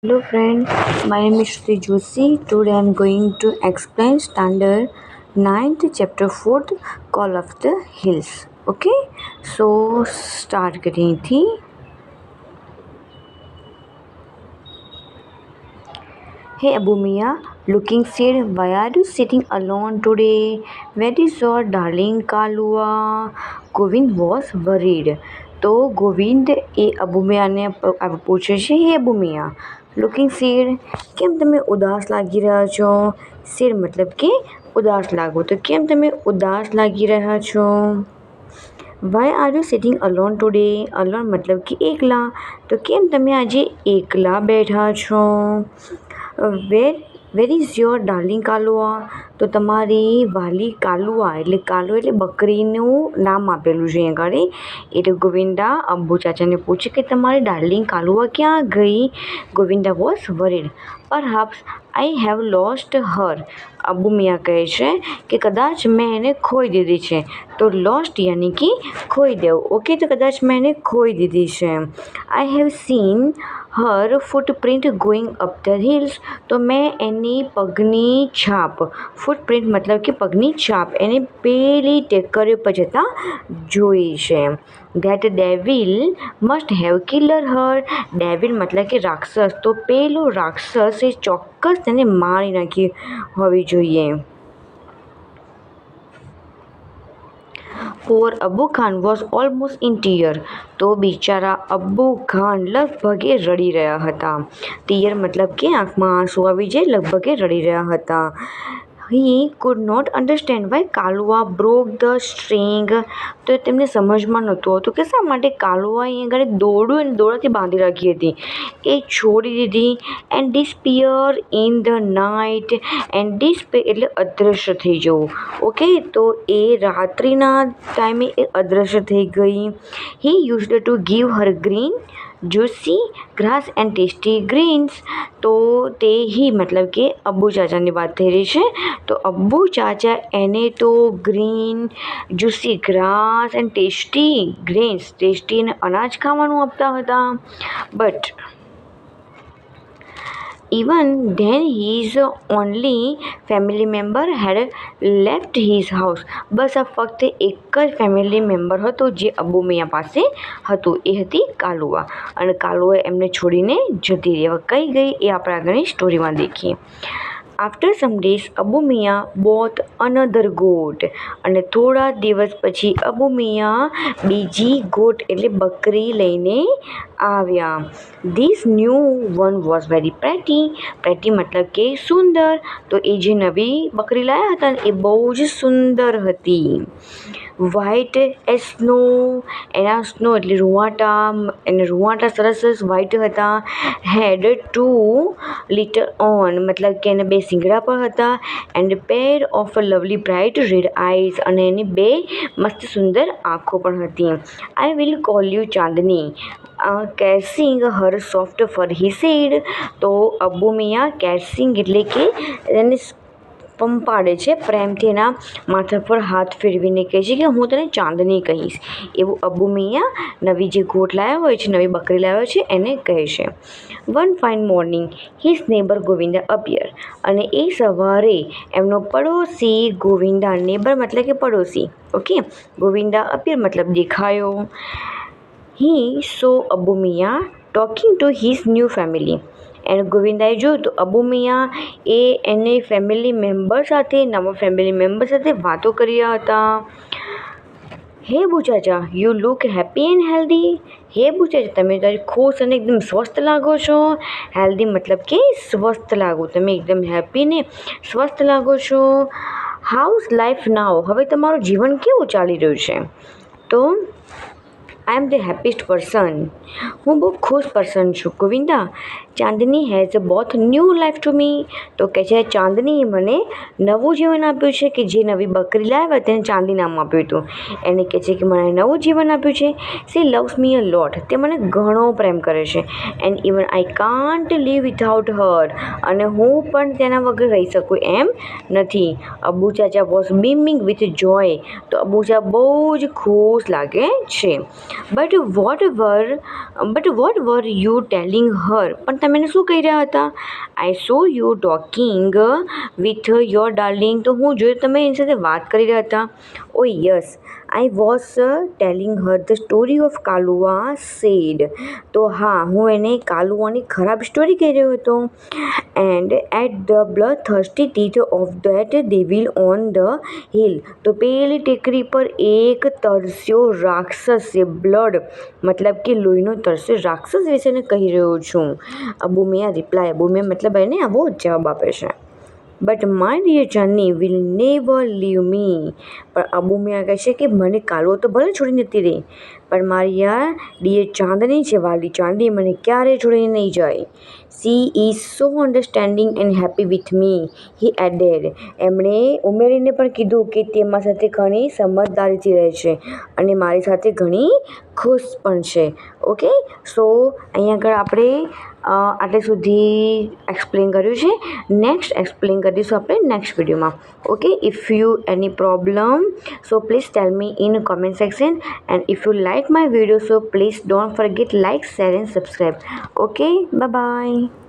Hello friend, my name is Shruti Joshi. Today I am going to explain Standard 9th chapter 4th Call of the Hills. Okay, so start करें थी. Hey Abu Mia, looking sad. Why are you sitting alone today? Where is your darling Kalua? Govind was worried. તો ગોવિંદ એ અબુમિયાને પૂછે છે, હે Abu Miya, looking sad, કેમ તમે ઉદાસ લાગી રહ્યા છો? સેડ મતલબ કે ઉદાસ લાગો, તો કેમ તમે ઉદાસ લાગી રહ્યા છો? Why are you sitting alone today? Alone મતલબ કે એકલા, તો કેમ તમે આજે એકલા બેઠા છો? Where is your darling Kalua? તો તમારી વાલી કાલુઆ, એટલે કાલુ એટલે બકરીનું નામ આપેલું છે અહીંયા આગળ. એટલે ગોવિંદા અબ્બુ ચાચાને પૂછે કે તમારી ડાર્લિંગ કાલુઆ ક્યાં ગઈ? Govinda was worried. Perhaps I have lost her. Abbu Miya કહે છે કે કદાચ મેં એને ખોઈ દીધી છે. તો લોસ્ટ યાની કે ખોઈ દેવું. ઓકે, તો કદાચ મેં એને ખોઈ દીધી છે. I have seen Har footprint going up the hills. તો મેં એની પગની છાપ, ફૂટપ્રિન્ટ મતલબ કે પગની છાપ, એને પેલી ટેકરીઓ પર જતાં જોઈ છે. That devil must have killer Har. Devil મતલબ કે રાક્ષસ, તો પેલો રાક્ષસ એ ચોક્કસ તેને મારી નાખી હોવી જોઈએ. પોર Abbu Khan was almost in tear. તો બિચારા અબ્બુ ખાન લગભગે રડી રહ્યા હતા. ટીયર મતલબ કે આંખમાં આંસુ આવી જાય, લગભગે રડી રહ્યા હતા. He could not understand why Kalua broke the string. તો તેમને સમજમાં નહોતું આવતું કે શા માટે કાલુઆ અહીંયા આગળ દોરડું અને દોરડાથી બાંધી રાખી હતી. એ છોડી દીધી. And disappear in the night. And disappear એટલે અદૃશ્ય થઈ જવું. ઓકે, તો એ રાત્રિના ટાઈમે એ અદૃશ્ય થઈ ગઈ. He used to give her green juicy grass and tasty greens. તો તે હી મતલબ કે અબ્બુ ચાચાની વાત થઈ રહી છે. તો અબ્બુ ચાચા એને તો green juicy grass and tasty grains, tasty અને અનાજ ખાવાનું આપતા હતા. But even then his only family member had left his house. બસ આ ફક્ત એક જ ફેમિલી મેમ્બર હતો જે અબ્બુ મિયા પાસે હતું, એ હતી કાલુઆ. અને કાલુઆ એમને છોડીને જતી રહી. હવે કઈ ગઈ એ આપણે આગળની સ્ટોરીમાં દેખીએ. After some days Abu Miya bought another goat. અને થોડા દિવસ પછી અબુ મિયા બીજી ગોટ એટલે બકરી લઈને આવ્યા. This new one was very pretty. Pretty મતલબ કે સુંદર. તો એ જે નવી બકરી લાવ્યા હતા એ બહુ જ સુંદર હતી. વ્હાઇટ એ સ્નો. એના સ્નો એટલે રૂંવાટા, એને રૂંવાટા સરસ સરસ વ્હાઇટ હતા. હેડ ટુ લિટલ ઓન મતલબ કે એને બે શિંગડા પણ હતા. And pair of lovely bright red eyes. અને એની બે મસ્ત સુંદર આંખો પણ હતી. I will call you Chandni caressing her soft fur he said. તો અબ્બુ મિયા કેસિંગ એટલે કે એને પંપાડે છે, પ્રેમથી એના માથા પર હાથ ફેરવીને કહે છે કે હું તને ચાંદની કહીશ. એવું અબ્બુ મિયા નવી જે ગોટ લાવ્યા હોય છે, નવી બકરી લાવ્યા છે એને કહે છે. One fine morning his neighbour Govinda appear. અને એ સવારે એમનો પડોશી ગોવિંદા, નેબર મતલબ કે પડોશી, ઓકે, ગોવિંદા અપિયર મતલબ દેખાયો. He saw Abbu Miya talking to his new family. And ગોવિંદાએ જોયું તો અબ્બુ મિયા એ એને ફેમિલી મેમ્બર સાથે, નવા ફેમિલી મેમ્બર સાથે વાતો કરી રહ્યા હતા. હે બુચાચા, you look happy and healthy. Hey બુચાચા, તમે તારી ખુશ અને એકદમ સ્વસ્થ લાગો છો. હેલ્ધી મતલબ કે સ્વસ્થ લાગો, તમે એકદમ હેપી ને સ્વસ્થ લાગો છો. હાઉસ લાઈફ નાવ. હવે તમારું જીવન કેવું ચાલી રહ્યું છે? તો આઈ એમ ધ હેપીસ્ટ પર્સન. હું બહુ ખુશ પર્સન છું. Govinda Chandni has brought new life to me. તો કહે છે ચાંદનીએ મને નવું જીવન આપ્યું છે, કે જે નવી બકરી લાવ્યા તેને ચાંદી નામ આપ્યું હતું. એને કહે છે કે મને નવું જીવન આપ્યું છે. She loves me a lot. તે મને ઘણો પ્રેમ કરે છે. And even I can't live without her. અને હું પણ તેના વગર રહી શકું એમ નથી. Abbu Chacha was beaming with joy. તો અબ્બુ ચાચા બહુ જ ખુશ લાગે છે. But what were you telling her. પણ તમે એને શું કહી રહ્યા હતા? I saw you talking with your darling. તો હું જોયું તમે એની સાથે વાત કરી રહ્યા હતા. Oh yes, I was telling her the story of Kalua sad. તો હા, હું એને કાલુઆની ખરાબ સ્ટોરી કહી રહ્યો હતો. And at the bloodthirsty teeth of that devil on the hill. તો પેલી ટેકરી પર એક તરસ્યો રાક્ષસ છે. બ્લડ મતલબ કે લોહીનો તરસ્યો રાક્ષસ વિશે કહી રહ્યો છું. અબુ મિયા રિપ્લાય. અબુ મિયા મતલબ એને આવો જવાબ આપે છે. But my dear Chandni will never leave me. પણ અબુ મિયા કહે છે કે મને કાલુઓ તો ભલે છોડી નથી રહી, પણ મારી યાર ડિયર ચાંદની છે, વાલી ચાંદની મને ક્યારેય છોડીને નહીં જાય. She is so understanding and happy with me, he added. એમણે ઉમેરીને પણ કીધું કે તે મારી સાથે ઘણી સમજદારીથી રહે છે અને મારી સાથે ઘણી ખુશ પણ છે. ઓકે, સો અહીંયા આગળ આપણે આટલે સુધી એક્સપ્લેન કર્યું છે. નેક્સ્ટ એક્સપ્લેન કરીશું આપણે નેક્સ્ટ વિડીયોમાં. Okay, if you any problem so please tell me in comment section, and if you like my video so please don't forget like, share and subscribe. Okay, bye bye.